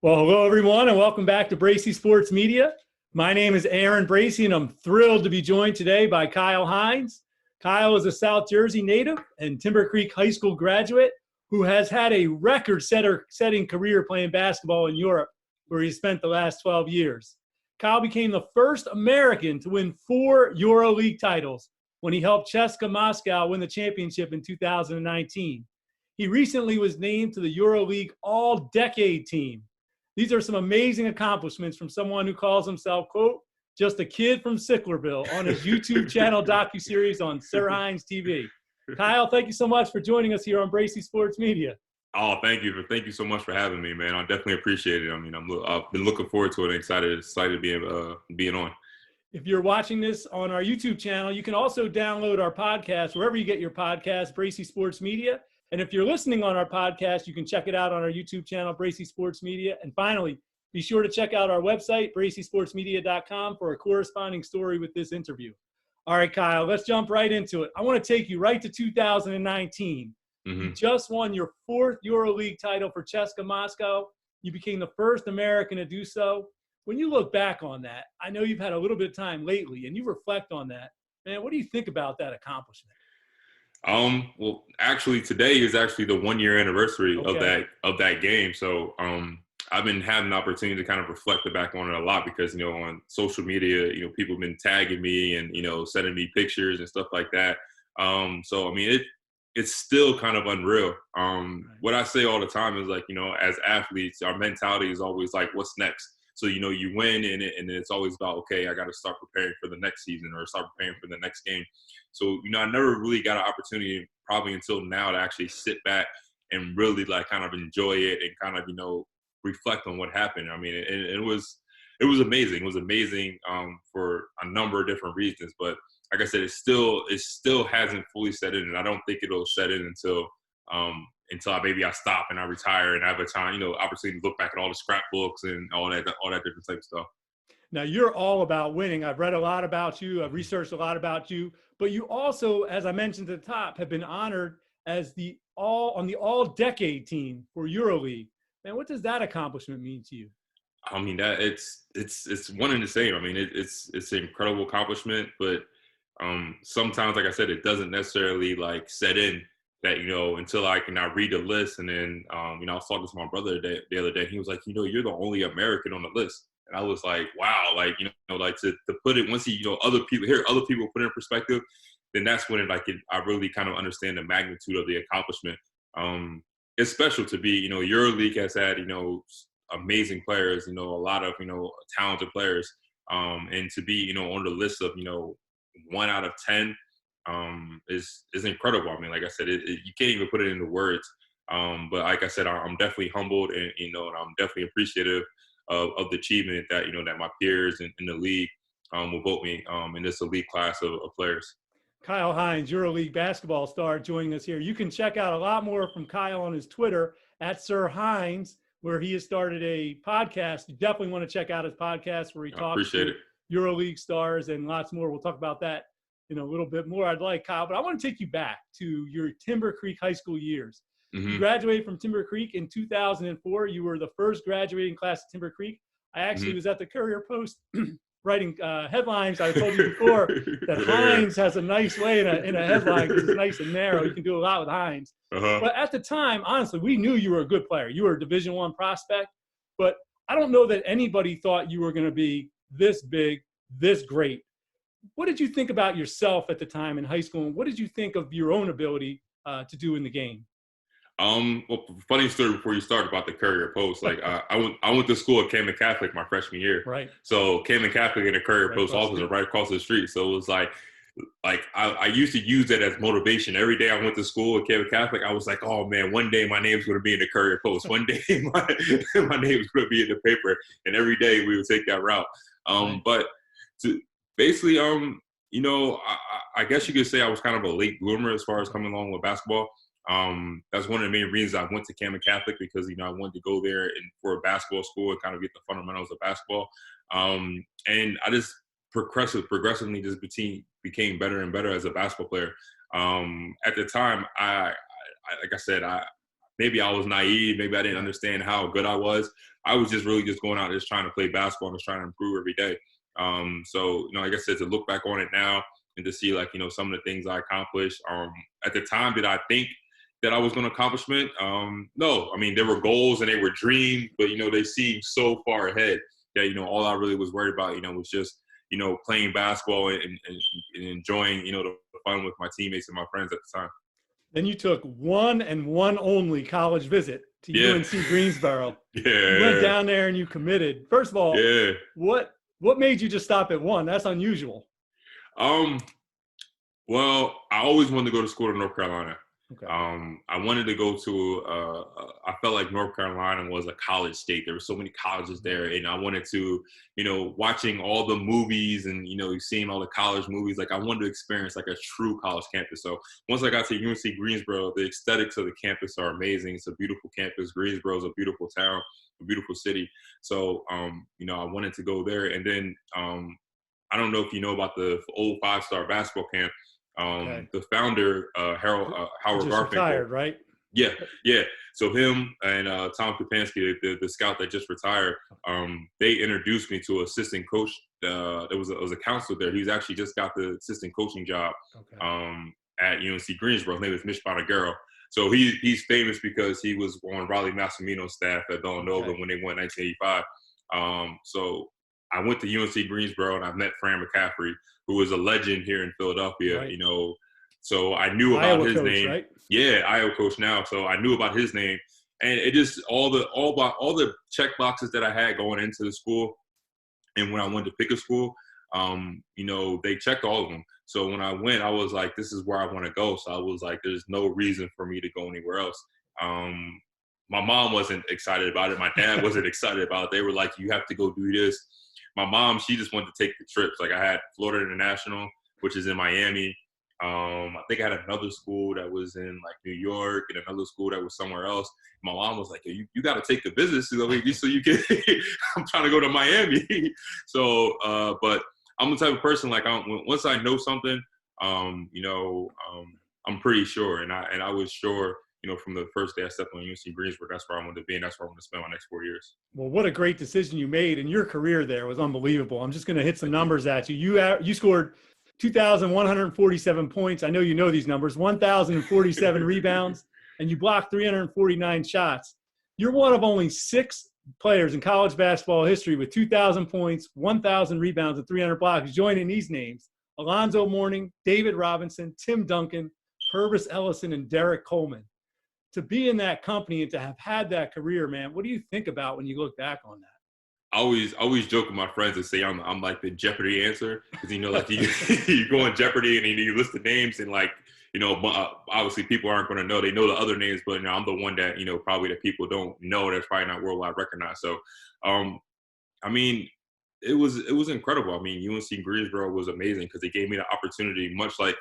Well, hello, everyone, and welcome back to Bracy Sports Media. My name is Aaron Bracy, and I'm thrilled to be joined today by Kyle Hines. Kyle is a South Jersey native and Timber Creek High School graduate who has had a record-setting career playing basketball in Europe, where he spent the last 12 years. Kyle became the first American to win 4 EuroLeague titles when he helped CSKA Moscow win the championship in 2019. He recently was named to the EuroLeague All-Decade team. These are some amazing accomplishments from someone who calls himself, quote, just a kid from Sicklerville on his YouTube channel docuseries on SirHinesTV. Kyle, thank you so much for joining us here on Bracy Sports Media. Oh, thank you. Thank you so much for having me, man. I definitely appreciate it. I mean, I've been looking forward to it and excited to being on. If you're watching this on our YouTube channel, you can also download our podcast wherever you get your podcast, Bracy Sports Media. And if you're listening on our podcast, you can check it out on our YouTube channel, Bracy Sports Media. And finally, be sure to check out our website, bracysportsmedia.com, for a corresponding story with this interview. All right, Kyle, let's jump right into it. I want to take you right to 2019. You just won your 4th EuroLeague title for CSKA Moscow. You became the first American to do so. When you look back on that, I know you've had a little bit of time lately, and you reflect on that. Man, what do you think about that accomplishment? Well, actually, today is actually the 1-year anniversary of that game. So, I've been having the opportunity to kind of reflect back on it a lot because, on social media, people have been tagging me and, sending me pictures and stuff like that. So, I mean, it's still kind of unreal. What I say all the time is like, as athletes, our mentality is always like, what's next? So, you win and it's always about, okay, I got to start preparing for the next season or start preparing for the next game. So, I never really got an opportunity probably until now to actually sit back and really like kind of enjoy it and kind of, reflect on what happened. I mean, it was amazing. It was amazing for a number of different reasons. But like I said, it still hasn't fully set in, and I don't think it'll set in until I stop and I retire and I have a time, opportunity to look back at all the scrapbooks and all that different type of stuff. Now, you're all about winning. I've read a lot about you. I've researched a lot about you. But you also, as I mentioned at the top, have been honored as on the all-decade team for EuroLeague. Man, what does that accomplishment mean to you? I mean, that it's one and the same. I mean, it's an incredible accomplishment, but sometimes, like I said, it doesn't necessarily like set in that, until I read the list. And then, I was talking to my brother the other day. He was like, you're the only American on the list. And I was like, wow, like, like to put it, once other people put it in perspective, then that's when I really kind of understand the magnitude of the accomplishment. It's special to be, EuroLeague has had, amazing players, a lot of, talented players. And to be, on the list of, 1 out of 10 is incredible. I mean, like I said, you can't even put it into words. But like I said, I'm definitely humbled and, and I'm definitely appreciative of the achievement that, that my peers in the league will vote me in this elite class of players. Kyle Hines, EuroLeague basketball star, joining us here. You can check out a lot more from Kyle on his Twitter at SirHines, where he has started a podcast. You definitely want to check out his podcast where he talks to EuroLeague stars and lots more. We'll talk about that in a little bit more. I'd like, Kyle, but I want to take you back to your Timber Creek high school years. You graduated from Timber Creek in 2004. You were the first graduating class at Timber Creek. I actually was at the Courier Post writing headlines. I told you before that Hines has a nice way in a headline because it's nice and narrow. You can do a lot with Hines. But at the time, honestly, we knew you were a good player. You were a Division I prospect. But I don't know that anybody thought you were going to be this big, this great. What did you think about yourself at the time in high school? And what did you think of your own ability to do in the game? Well, funny story before you start about the Courier Post. Like I went to school at Caman Catholic my freshman year. Right. So Caman Catholic and the Courier Post office are right across the street. So it was like I used to use that as motivation. Every day I went to school at Caman Catholic, I was like, oh man, one day my name's going to be in the Courier Post. One day my name's going to be in the paper. And every day we would take that route. But to basically, I guess you could say I was kind of a late bloomer as far as coming along with basketball. That's one of the main reasons I went to Caman Catholic because, I wanted to go there and for a basketball school and kind of get the fundamentals of basketball. And I just progressively just became better and better as a basketball player. At the time, like I said, maybe I was naive. Maybe I didn't understand how good I was. I was just really just going out just trying to play basketball and just trying to improve every day. So, like I said, to look back on it now and to see like, some of the things I accomplished, at the time, did I think that I was going to accomplish it? No, I mean, there were goals and they were dreams, but, they seemed so far ahead that, all I really was worried about, was just, playing basketball and enjoying, the fun with my teammates and my friends at the time. Then you took one and one only college visit to UNC-Greensboro. Yeah. You went down there and you committed. First of all, what made you just stop at one? That's unusual. Well, I always wanted to go to school in North Carolina. Okay. I wanted to go to, I felt like North Carolina was a college state. There were so many colleges there. And I wanted to, watching all the movies and, seeing all the college movies, like I wanted to experience like a true college campus. So once I got to UNC-Greensboro, the aesthetics of the campus are amazing. It's a beautiful campus. Greensboro is a beautiful town, a beautiful city. So, I wanted to go there. And then I don't know if you know about the old 5-star basketball camp. The founder, Howard Garfinkel, retired, right? Yeah. So him and Tom Kapansky, the scout that just retired, they introduced me to an assistant coach. There was a counselor there. He's actually just got the assistant coaching job at UNC-Greensboro. His name is Mitch Bonagero. So he's famous because he was on Riley Massimino's staff at Villanova when they won 1985. So I went to UNC-Greensboro and I met Fran McCaffrey, who was a legend here in Philadelphia, so I knew about his name. Right? Yeah, Iowa coach now. So I knew about his name. And it just all the check boxes that I had going into the school. And when I wanted to pick a school, they checked all of them. So when I went, I was like, this is where I want to go. So I was like, there's no reason for me to go anywhere else. My mom wasn't excited about it. My dad wasn't excited about it. They were like, you have to go do this. My mom, she just wanted to take the trips. Like I had Florida International, which is in Miami. I think I had another school that was in like New York and another school that was somewhere else. My mom was like, you got to take the business so you can, I'm trying to go to Miami. So, but I'm the type of person, like once I know something, I'm pretty sure. And I was sure, from the first day I stepped on UNC-Greensboro, that's where I wanted to be, and that's where I'm going to spend my next 4 years. Well, what a great decision you made, and your career there was unbelievable. I'm just going to hit some numbers at you. You scored 2,147 points. I know you know these numbers. 1,047 rebounds, and you blocked 349 shots. You're one of only 6 players in college basketball history with 2,000 points, 1,000 rebounds, and 300 blocks. Joining these names: Alonzo Mourning, David Robinson, Tim Duncan, Purvis Ellison, and Derek Coleman. To be in that company and to have had that career, man, what do you think about when you look back on that? I always joke with my friends and say I'm like the Jeopardy answer, because like you go on Jeopardy and you list the names and like obviously people aren't going to know. They know the other names, but I'm the one that probably that people don't know, that's probably not worldwide recognized. So I mean, it was incredible. I mean, UNC Greensboro was amazing because it gave me the opportunity, much like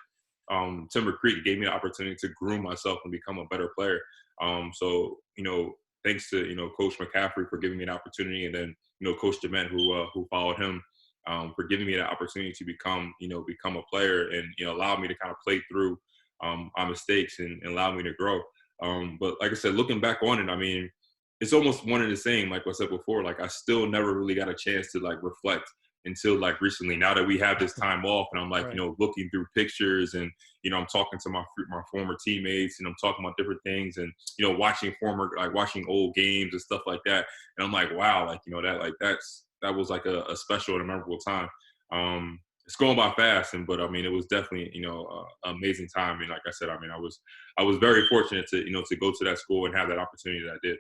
Timber Creek, gave me the opportunity to groom myself and become a better player. So thanks to Coach McCaffrey for giving me an opportunity, and then Coach Dement who followed him for giving me the opportunity to become a player and allow me to kind of play through my mistakes and allow me to grow. But like I said, looking back on it, I mean, it's almost one and the same. Like I said before, like I still never really got a chance to like reflect until like recently. Now that we have this time off, and I'm like looking through pictures, and I'm talking to my former teammates, and I'm talking about different things, and watching old games and stuff like that, and I'm like, wow, like that was like a special and memorable time. It's going by fast, but I mean, it was definitely an amazing time. And like I said, I mean, I was very fortunate to to go to that school and have that opportunity that I did.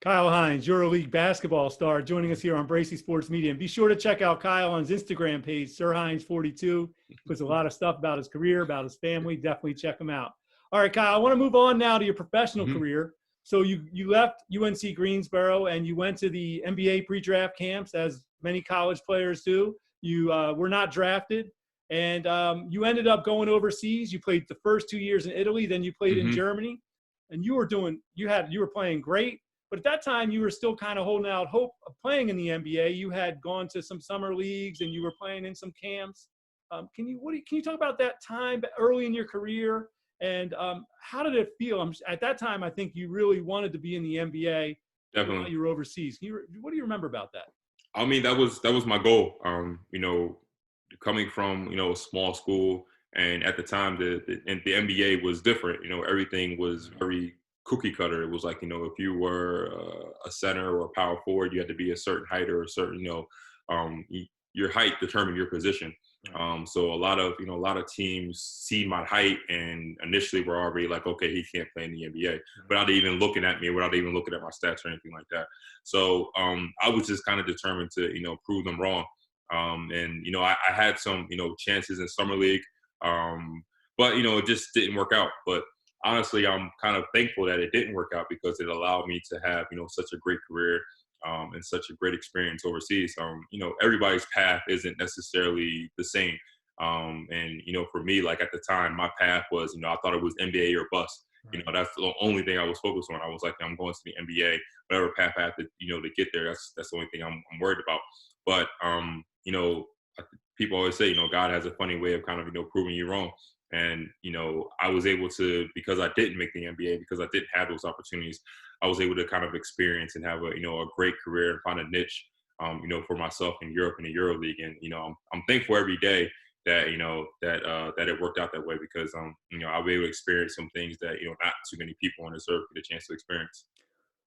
Kyle Hines, EuroLeague basketball star, joining us here on Bracy Sports Media. And be sure to check out Kyle on his Instagram page, SirHines42. Puts a lot of stuff about his career, about his family. Definitely check him out. All right, Kyle, I want to move on now to your professional career. So you left UNC Greensboro and you went to the NBA pre-draft camps, as many college players do. You were not drafted, and you ended up going overseas. You played the first 2 years in Italy, then you played in Germany, and you were playing great. But at that time, you were still kind of holding out hope of playing in the NBA. You had gone to some summer leagues, and you were playing in some camps. Can you talk about that time early in your career And how did it feel? At that time, I think you really wanted to be in the NBA. Definitely. While you were overseas. What do you remember about that? I mean, that was my goal. Coming from a small school, and at the time the NBA was different. Everything was very cookie cutter. It was like if you were a center or a power forward, you had to be a certain height or a certain your height determined your position. So a lot of teams see my height and initially were already like, okay, he can't play in the NBA without even looking at me, without even looking at my stats or anything like that. So I was just kind of determined to prove them wrong. I had some chances in summer league, but it just didn't work out. But honestly, I'm kind of thankful that it didn't work out because it allowed me to have such a great career. And such a great experience overseas. Everybody's path isn't necessarily the same. For me, like at the time, my path was, I thought it was NBA or bust. Right. That's the only thing I was focused on. I was like, I'm going to the NBA, whatever path I have to, to get there. That's the only thing I'm worried about. But, people always say, God has a funny way of kind of, proving you wrong. And, I was able to, because I didn't make the NBA, because I didn't have those opportunities, I was able to kind of experience and have a great career and find a niche, for myself in Europe in the EuroLeague. And, I'm thankful every day that, that it worked out that way because, I'll be able to experience some things that, not too many people on this earth get a chance to experience.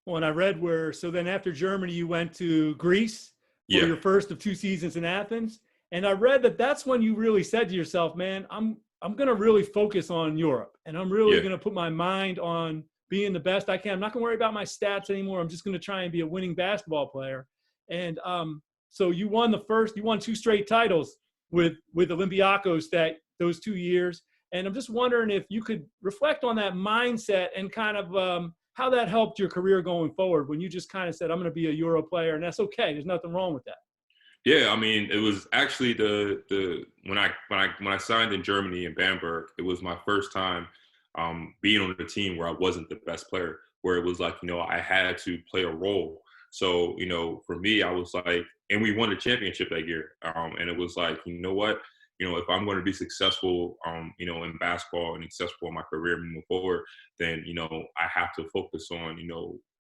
Well, and I read so then after Germany, you went to Greece for your first of 2 seasons in Athens. And I read that that's when you really said to yourself, man, I'm going to really focus on Europe and I'm really going to put my mind on being the best I can. I'm not going to worry about my stats anymore. I'm just going to try and be a winning basketball player. And so you won 2 straight titles with Olympiacos those 2 years. And I'm just wondering if you could reflect on that mindset and kind of how that helped your career going forward when you just kind of said, I'm going to be a Euro player, and that's okay. There's nothing wrong with that. Yeah, I mean, it was actually when I signed in Germany in Bamberg, it was my first time being on a team where I wasn't the best player, where it was like, I had to play a role. So, for me, I was like, and we won the championship that year. And it was like, you know what, if I'm going to be successful, in basketball and successful in my career moving forward, then, I have to focus on,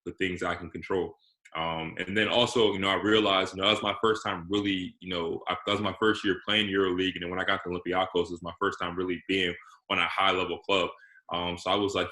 the things I can control. And then also, I realized, that was my first time really, that was my first year playing EuroLeague. And then when I got to Olympiacos, it was my first time really being on a high level club. So I was like,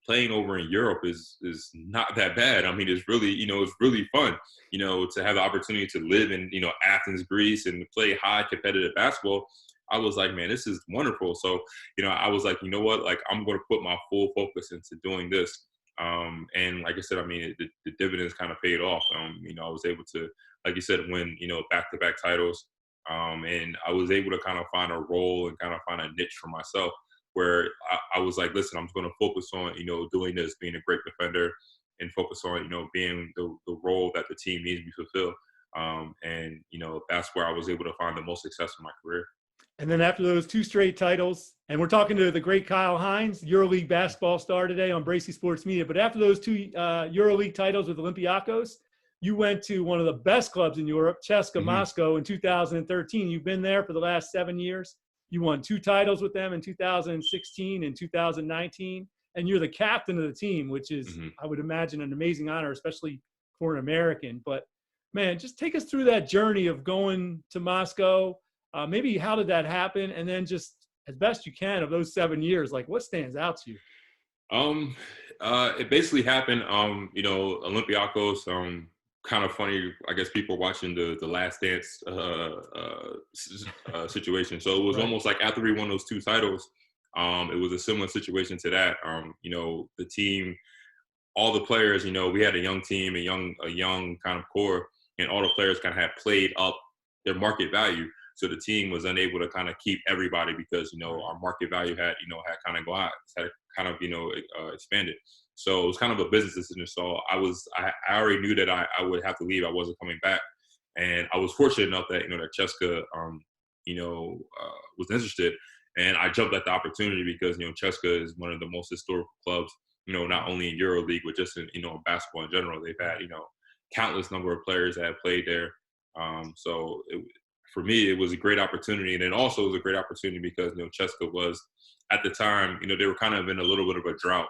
playing over in Europe is not that bad. I mean, it's really, it's really fun, to have the opportunity to live in, Athens, Greece and play high competitive basketball. I was like, man, this is wonderful. So, I was like, you know what, like I'm going to put my full focus into doing this. And like I said, I mean, the dividends kind of paid off. I was able to, like you said, win, back-to-back titles. And I was able to kind of find a role and kind of find a niche for myself where I was like, listen, I'm just going to focus on, doing this, being a great defender and focus on, being the role that the team needs me to fulfill. And that's where I was able to find the most success in my career. And then after those 2 straight titles, and we're talking to the great Kyle Hines, EuroLeague basketball star today on Bracy Sports Media. But after those 2 EuroLeague titles with Olympiacos, you went to one of the best clubs in Europe, CSKA Moscow, in 2013. You've been there for the last 7 years. You won 2 titles with them in 2016 and 2019. And you're the captain of the team, which is, I would imagine, an amazing honor, especially for an American. But, man, just take us through that journey of going to Moscow. Maybe how did that happen? And then just as best you can of those 7 years, like what stands out to you? It basically happened, Olympiacos, kind of funny. I guess people watching the Last Dance situation. So it was almost like after we won those 2 titles, it was a similar situation to that. The team, all the players, we had a young team, a young kind of core, and all the players kind of had played up their market value. So the team was unable to kind of keep everybody because, our market value had kind of expanded. So it was kind of a business decision. So I already knew that I would have to leave. I wasn't coming back. And I was fortunate enough that, that CSKA, was interested. And I jumped at the opportunity because, CSKA is one of the most historical clubs, not only in EuroLeague, but just in, basketball in general. They've had, countless number of players that have played there. So for me, it was a great opportunity. And then also it was a great opportunity because, CSKA was, at the time, they were kind of in a little bit of a drought.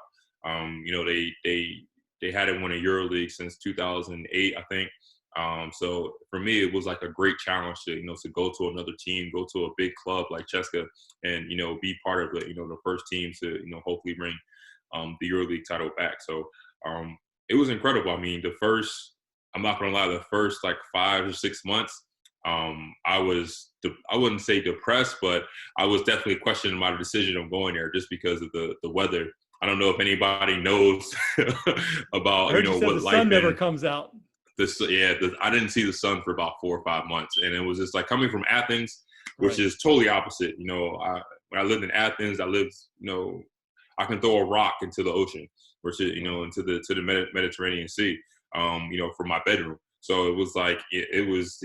They hadn't won a EuroLeague since 2008, I think. So for me, it was like a great challenge to go to another team, go to a big club like CSKA, and be part of the first team to hopefully bring the EuroLeague title back. So it was incredible. I mean, I'm not gonna lie, the first like 5 or 6 months, I wouldn't say depressed, but I was definitely questioning my decision of going there just because of the weather. I don't know if anybody knows about what life. The sun never comes out. I didn't see the sun for about 4 or 5 months, and it was just like coming from Athens, which Right. is totally opposite. When I lived in Athens, I can throw a rock into the ocean, versus into the Mediterranean Sea, for my bedroom. So it was like it was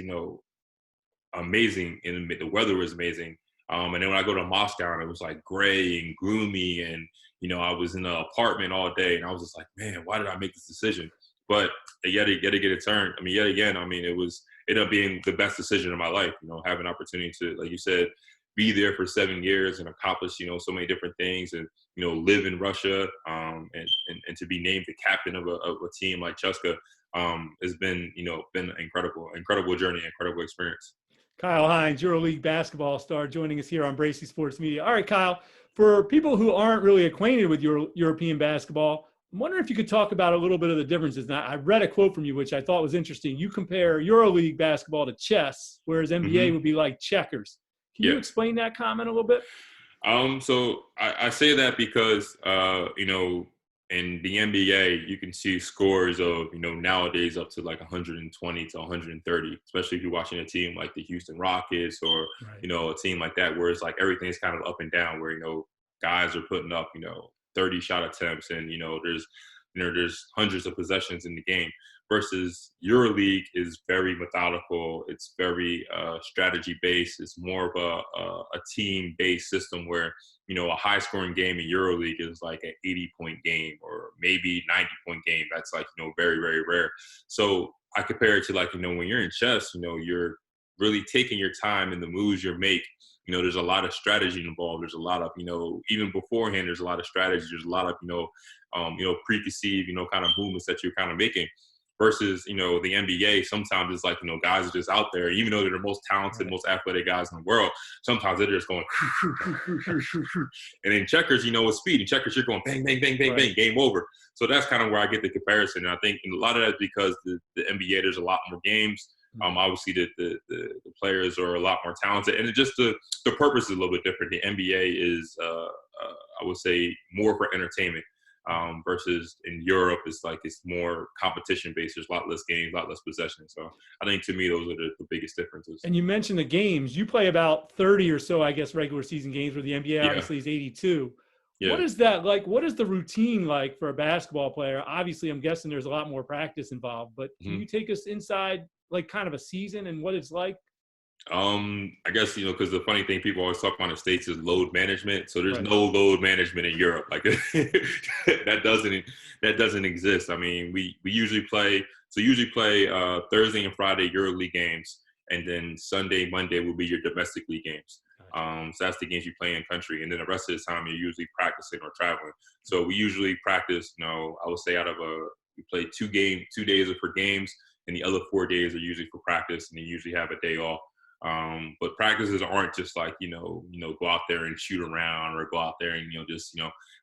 amazing, and the weather was amazing. And then when I go to Moscow, and it was like gray and gloomy, and I was in an apartment all day, and I was just like, man, why did I make this decision? But yet again, it ended up being the best decision of my life. Having an opportunity to, like you said, be there for 7 years and accomplish so many different things, and live in Russia, and to be named the captain of a team like CSKA has been incredible journey, incredible experience. Kyle Hines, EuroLeague basketball star, joining us here on Bracy Sports Media. All right, Kyle, for people who aren't really acquainted with European basketball, I'm wondering if you could talk about a little bit of the differences. Now, I read a quote from you, which I thought was interesting. You compare EuroLeague basketball to chess, whereas NBA would be like checkers. Can you explain that comment a little bit? So I say that because, in the NBA, you can see scores of, nowadays up to like 120 to 130, especially if you're watching a team like the Houston Rockets or, a team like that, where it's like everything's kind of up and down, where, guys are putting up, 30 shot attempts, and, there's hundreds of possessions in the game. Versus EuroLeague is very methodical. It's very strategy based. It's more of a team based system where a high scoring game in EuroLeague is like an 80-point game or maybe 90-point game. That's like very, very rare. So I compare it to like when you're in chess, you're really taking your time in the moves you make. There's a lot of strategy involved. There's a lot of even beforehand. There's a lot of strategy. There's a lot of preconceived kind of movements that you're kind of making. Versus, the NBA, sometimes it's like, guys are just out there, even though they're the most talented, most athletic guys in the world, sometimes they're just going, and in checkers, with speed. In checkers, you're going bang, bang, bang, bang, bang, game over. So that's kind of where I get the comparison. And I think a lot of that's because the NBA, there's a lot more games. Obviously, the players are a lot more talented, and just the purpose is a little bit different. The NBA is, I would say, more for entertainment. Versus in Europe, it's more competition based. There's a lot less games, a lot less possession. So I think to me, those are the biggest differences. And you mentioned the games. You play about 30 or so, I guess, regular season games, where the NBA obviously is 82. Yeah. What is that like? What is the routine like for a basketball player? Obviously, I'm guessing there's a lot more practice involved, but can you take us inside like kind of a season and what it's like? I guess, because the funny thing people always talk about in the States is load management. So there's no load management in Europe. Like that doesn't exist. I mean, we usually play Thursday and Friday EuroLeague games, and then Sunday, Monday will be your domestic league games. So that's the games you play in country, and then the rest of the time you're usually practicing or traveling. So we usually practice, I would say we play 2 days for games, and the other 4 days are usually for practice, and you usually have a day off. But practices aren't just like, go out there and shoot around or go out there and,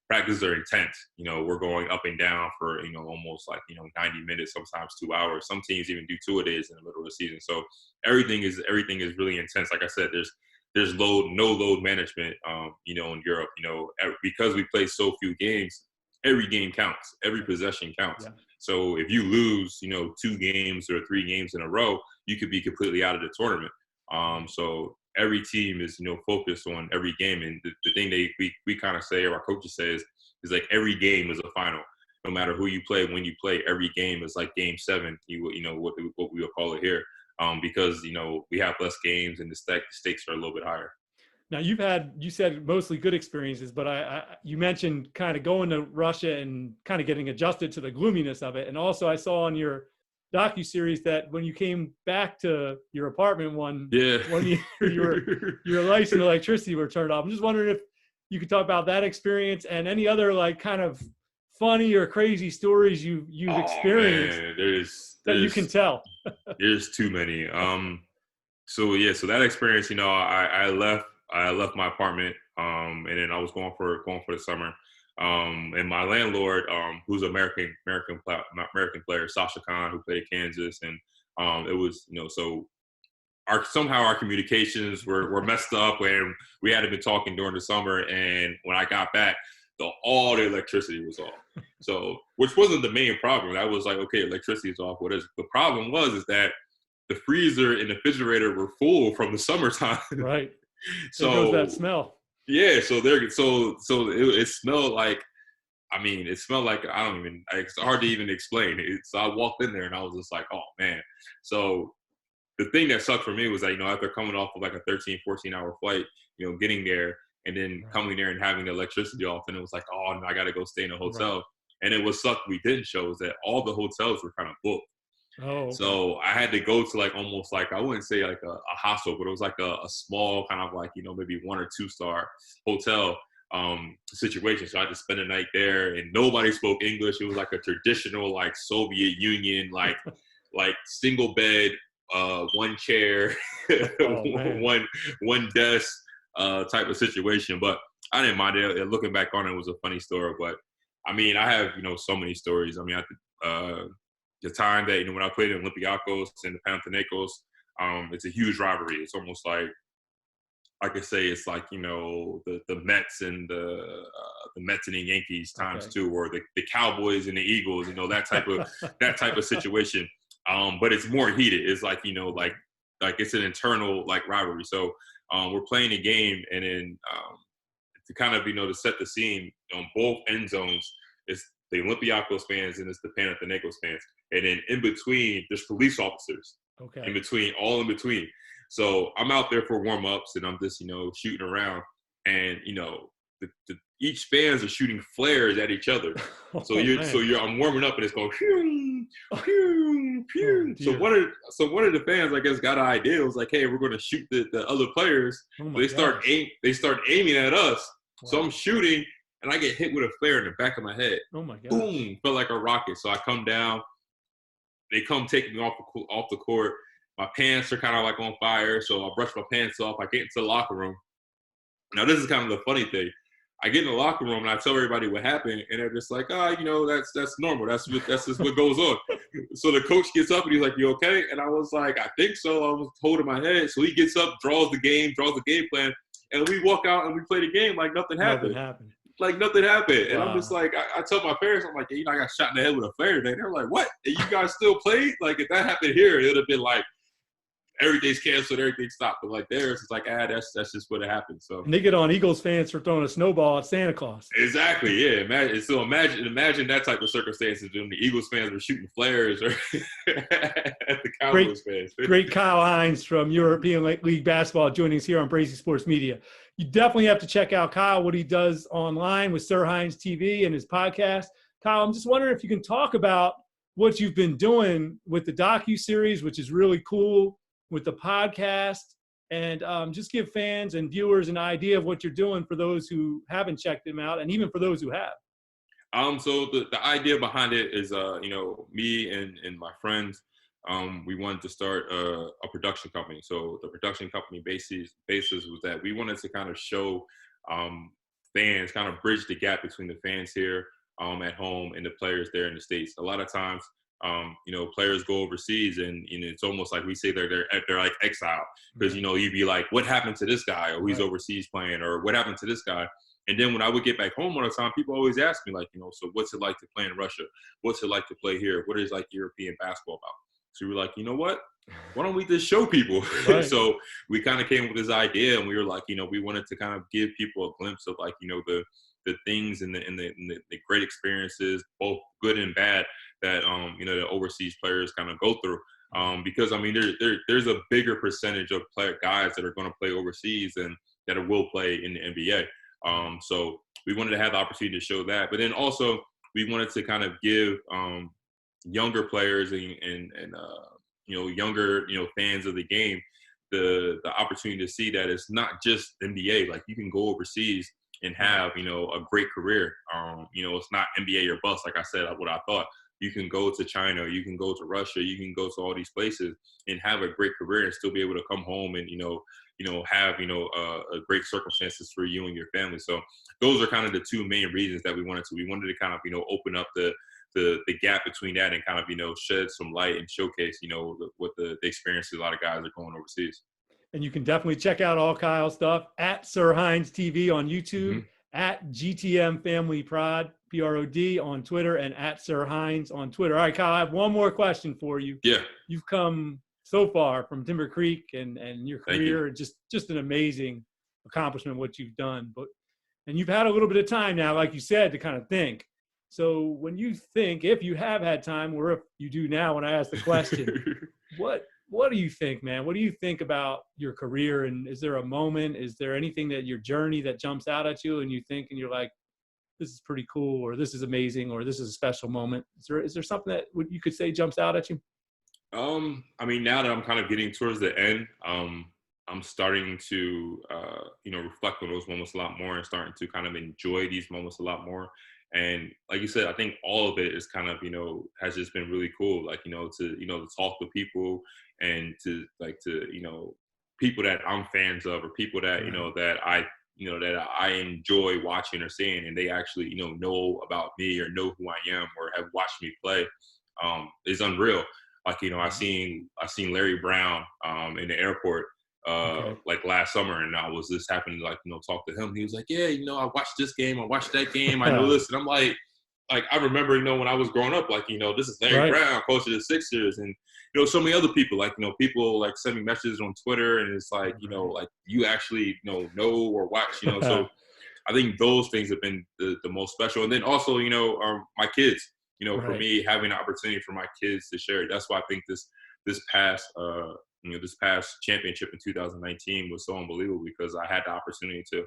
practices are intense. We're going up and down for, almost like, 90 minutes, sometimes 2 hours. Some teams even do 2-a-days in the middle of the season. So everything is really intense. Like I said, there's no load management, in Europe, because we play so few games, every game counts, every possession counts. Yeah. So if you lose, 2 games or 3 games in a row, you could be completely out of the tournament. So every team is, focused on every game. And the thing we kind of say, or our coaches say is like every game is a final. No matter who you play, when you play, every game is like game 7, what we would call it here. Because, we have less games and the stakes are a little bit higher. Now you said mostly good experiences, but you mentioned kind of going to Russia and kind of getting adjusted to the gloominess of it. And also I saw on your docuseries that when you came back to your apartment one year, your lights and electricity were turned off. I'm just wondering if you could talk about that experience and any other like kind of funny or crazy stories you've experienced that you can tell. There's too many. So that experience, I left my apartment, and then I was going for the summer. And my landlord, who's American player, Sasha Khan, who played at Kansas, and it was, so somehow our communications were messed up, and we hadn't been talking during the summer. And when I got back, all the electricity was off. So, which wasn't the main problem. I was like, okay, electricity is off. What is it? The problem is that the freezer and the refrigerator were full from the summertime. Right. So there goes that smell. Yeah. So it smelled like, it smelled like, it's hard to even explain it. So I walked in there and I was just like, oh man. So the thing that sucked for me was that, after coming off of like a 13, 14-hour flight, getting there and then coming there and having the electricity off, and it was like, oh, no, I got to go stay in a hotel. Right. And it was sucked we didn't show is that all the hotels were kind of booked. Oh, okay. So I had to go to like almost like, I wouldn't say like a hostel, but it was like a small kind of like, maybe 1 or 2 star hotel situation. So I had to spend the night there and nobody spoke English. It was like a traditional like Soviet Union, like single bed, 1 chair, one desk type of situation. But I didn't mind it. Looking back on it, was a funny story. But I have, so many stories. The time that, when I played in Olympiacos and the Panathinaikos, it's a huge rivalry. It's almost like, I could say it's like, the Mets and the Mets and the Yankees times 2, or the Cowboys and the Eagles, that type of situation. But it's more heated. It's like, like it's an internal like rivalry. So we're playing a game, and then to kind of, to set the scene on both end zones, it's the Olympiacos fans and it's the Panathinaikos fans. And then in between, there's police officers. Okay. In between. So I'm out there for warm-ups, and I'm just, shooting around. And, each fans are shooting flares at each other. So I'm warming up, and it's going, phew, phew, phew. So one of the fans, I guess, got an idea. It was like, hey, we're going to shoot the other players. They start aiming at us. Wow. So I'm shooting, and I get hit with a flare in the back of my head. Oh my God! Boom! Felt like a rocket. So I come down. They come taking me off the court. My pants are kind of like on fire, so I brush my pants off. I get into the locker room. Now this is kind of the funny thing. I get in the locker room and I tell everybody what happened, and they're just like, that's normal. That's just what goes on. So the coach gets up and he's like, "You okay?" And I was like, "I think so." I was holding my head. So he gets up, draws the game plan, and we walk out and we play the game like nothing happened. Like nothing happened. And I'm just like, I tell my parents, I'm like, I got shot in the head with a flare today. They're like, what? And you guys still played? Like if that happened here, it would have been like, everything's canceled, everything stopped. But like theirs, it's like, that's just what happened. So and they get on Eagles fans for throwing a snowball at Santa Claus. Exactly, yeah. Imagine that type of circumstances when the Eagles fans were shooting flares or at the Cowboys fans. Great Kyle Hines from European League Basketball joining us here on Bracy Sports Media. You definitely have to check out Kyle, what he does online with SirHinesTV and his podcast. Kyle, I'm just wondering if you can talk about what you've been doing with the docuseries, which is really cool, with the podcast, and just give fans and viewers an idea of what you're doing for those who haven't checked them out, and even for those who have. So the idea behind it is, me and my friends, we wanted to start a production company. So the production company basis was that we wanted to kind of show fans, kind of bridge the gap between the fans here at home and the players there in the States. A lot of times, players go overseas and it's almost like we say they're like exile because, you'd be like, what happened to this guy? Or he's overseas playing, or what happened to this guy? And then when I would get back home all the time, people always ask me like, so what's it like to play in Russia? What's it like to play here? What is like European basketball about? So we were like, you know what? Why don't we just show people? Right. So we kind of came with this idea, and we were like, we wanted to kind of give people a glimpse of like, the things and the great experiences, both good and bad, that the overseas players kind of go through. Because there's a bigger percentage of guys that are going to play overseas and that will play in the NBA. So we wanted to have the opportunity to show that, but then also we wanted to kind of give younger players and younger fans of the game the opportunity to see that it's not just NBA. Like, you can go overseas and have a great career. It's not NBA or bust. Like I said, what I thought. You can go to China, you can go to Russia, you can go to all these places and have a great career and still be able to come home and have great circumstances for you and your family. So those are kind of the two main reasons that we wanted to kind of open up the gap between that and kind of shed some light and showcase what the experiences a lot of guys are going overseas. And you can definitely check out all Kyle's stuff at SirHinesTV on YouTube, at GTM Family Prod, PROD on Twitter, and at SirHines on Twitter. All right, Kyle, I have one more question for you. Yeah. You've come so far from Timber Creek and your career, just an amazing accomplishment what you've done. And you've had a little bit of time now, like you said, to kind of think. So when you think, if you have had time, or if you do now when I ask the question, what do you think, man? What do you think about your career? And is there a moment, is there anything that your journey that jumps out at you and you think and you're like, this is pretty cool, or this is amazing, or this is a special moment? Is there something that you could say jumps out at you? I mean, now that I'm kind of getting towards the end, I'm starting to, reflect on those moments a lot more and starting to kind of enjoy these moments a lot more. And like you said, I think all of it is kind of, has just been really cool. Like, to talk to people and to people that I'm fans of, or people that, that I enjoy watching or seeing, and they actually, know about me or know who I am or have watched me play, is unreal. Like, I seen Larry Brown in the airport like last summer, and I was just happening to talk to him. He was like, yeah, I watched this game, I watched that game, I know this. And I'm like I remember, when I was growing up, this is Larry Brown, coach of the Sixers, and so many other people, people send me messages on Twitter, and it's like, you actually know or watch, so I think those things have been the most special. And then also, my kids, for me, having the opportunity for my kids to share it. That's why I think this past championship in 2019 was so unbelievable, because I had the opportunity to,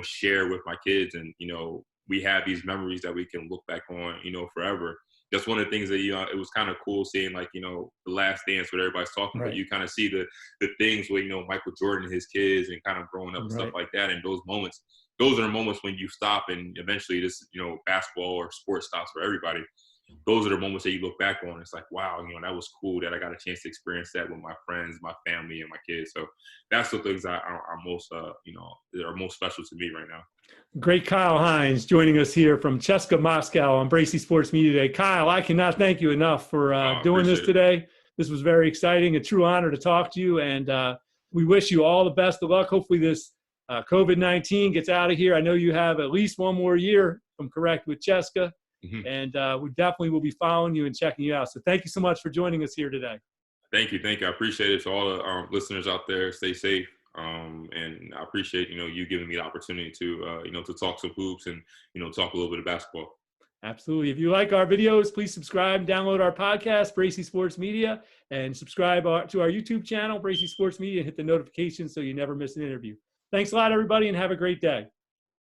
share with my kids, and, we have these memories that we can look back on, forever. That's one of the things that, it was kind of cool seeing, the Last Dance, what everybody's talking about. You kind of see the things where, Michael Jordan and his kids and kind of growing up and stuff like that. And those are the moments when you stop, and eventually this, basketball or sports stops for everybody. Those are the moments that you look back on. It's like, wow, that was cool that I got a chance to experience that with my friends, my family, and my kids. So that's the things that are most, that are most special to me right now. Great Kyle Hines joining us here from CSKA Moscow on Bracy Sports Media today. Kyle, I cannot thank you enough for doing this today. This was very exciting, a true honor to talk to you, and we wish you all the best of luck. Hopefully this COVID-19 gets out of here. I know you have at least one more year, if I'm correct, with CSKA. And we definitely will be following you and checking you out. So thank you so much for joining us here today. Thank you. I appreciate it. To all the listeners out there, stay safe. And I appreciate, you giving me the opportunity to, to talk some hoops and, talk a little bit of basketball. Absolutely. If you like our videos, please subscribe, download our podcast, Bracy Sports Media, and subscribe to our YouTube channel, Bracy Sports Media, and hit the notifications so you never miss an interview. Thanks a lot, everybody, and have a great day.